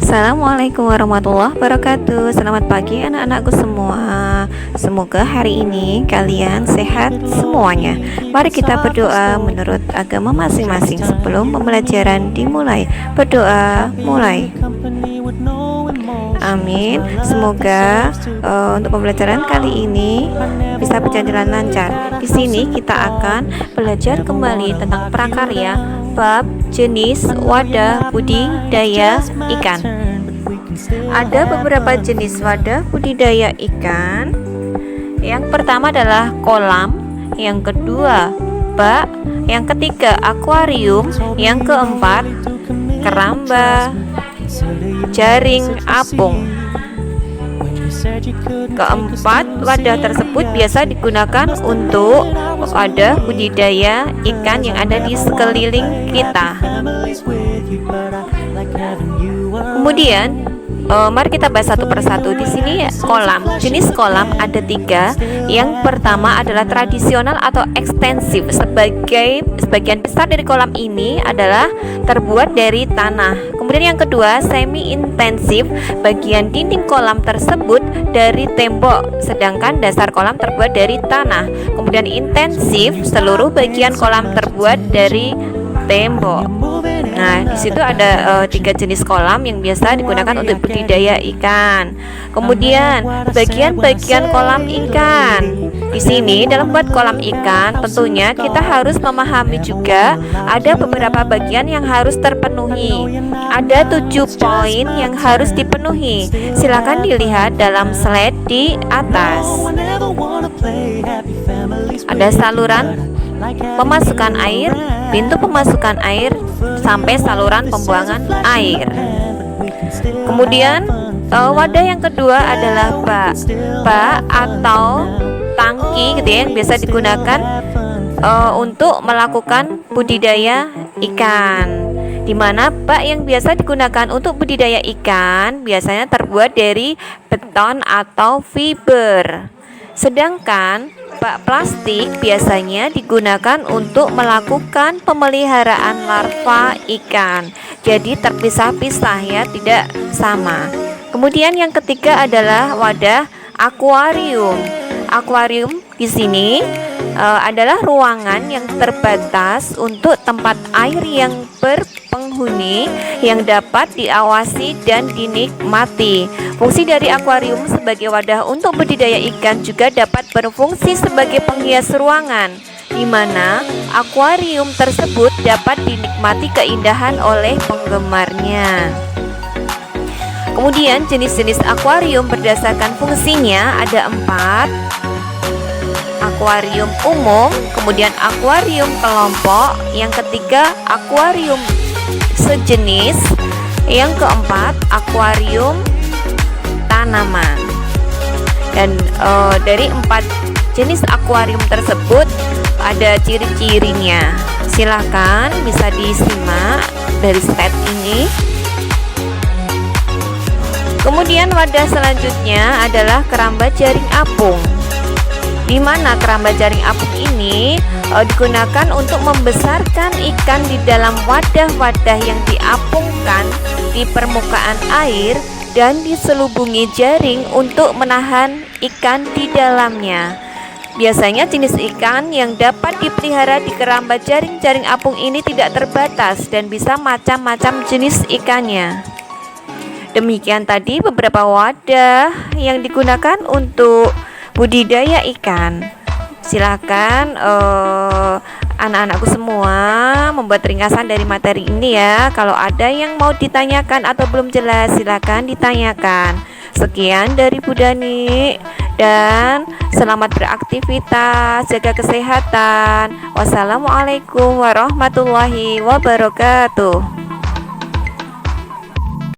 Assalamualaikum warahmatullahi wabarakatuh. Selamat pagi anak-anakku semua. Semoga hari ini kalian sehat semuanya. Mari kita berdoa menurut agama masing-masing sebelum pembelajaran dimulai. Berdoa mulai. Amin. Semoga untuk pembelajaran kali ini bisa berjalan lancar. Di sini kita akan belajar kembali tentang prakarya bab jenis wadah budidaya ikan. Ada beberapa jenis wadah budidaya ikan. Yang pertama adalah kolam, yang kedua bak, yang ketiga akuarium, yang keempat keramba, jaring apung. Keempat, wadah tersebut biasa digunakan untuk wadah budidaya ikan yang ada di sekeliling kita. Kemudian, mari kita bahas satu persatu. Di sini kolam, jenis kolam ada 3. Yang pertama adalah tradisional atau ekstensif. Sebagian besar dari kolam ini adalah terbuat dari tanah. Kemudian yang kedua, semi intensif. Bagian dinding kolam tersebut dari tembok, sedangkan dasar kolam terbuat dari tanah. Kemudian intensif, seluruh bagian kolam terbuat dari tembok. Nah, di situ ada 3 jenis kolam yang biasa digunakan untuk budidaya ikan. Kemudian bagian-bagian kolam ikan. Di sini dalam buat kolam ikan, tentunya kita harus memahami juga ada beberapa bagian yang harus terpenuhi. Ada 7 poin yang harus dipenuhi. Silakan dilihat dalam slide di atas. Ada saluran pemasukan air, pintu pemasukan air, sampai saluran pembuangan air. Kemudian wadah yang kedua adalah bak atau tangki gitu ya, yang biasa digunakan untuk melakukan budidaya ikan. Di mana bak yang biasa digunakan untuk budidaya ikan biasanya terbuat dari beton atau fiber. Sedangkan bak plastik biasanya digunakan untuk melakukan pemeliharaan larva ikan. Jadi terpisah-pisah ya, tidak sama. Kemudian yang ketiga adalah wadah akuarium. Akuarium di sini adalah ruangan yang terbatas untuk tempat air yang berpenghuni yang dapat diawasi dan dinikmati. Fungsi dari akuarium sebagai wadah untuk budidaya ikan juga dapat berfungsi sebagai penghias ruangan, di mana akuarium tersebut dapat dinikmati keindahan oleh penggemarnya. Kemudian jenis-jenis akuarium berdasarkan fungsinya ada 4. Akuarium umum, kemudian akuarium kelompok, yang ketiga akuarium sejenis, yang keempat akuarium tanaman. Dan dari 4 jenis akuarium tersebut ada ciri-cirinya. Silakan bisa disimak dari slide ini. Kemudian wadah selanjutnya adalah keramba jaring apung, di mana keramba jaring apung ini digunakan untuk membesarkan ikan di dalam wadah-wadah yang diapungkan di permukaan air dan diselubungi jaring untuk menahan ikan di dalamnya. Biasanya jenis ikan yang dapat dipelihara di keramba jaring apung ini tidak terbatas dan bisa macam-macam jenis ikannya. Demikian tadi beberapa wadah yang digunakan untuk budidaya ikan. Silakan anak-anakku semua membuat ringkasan dari materi ini ya. Kalau ada yang mau ditanyakan atau belum jelas, silakan ditanyakan. Sekian dari Bu Dani, dan selamat beraktivitas, jaga kesehatan. Wassalamualaikum warahmatullahi wabarakatuh.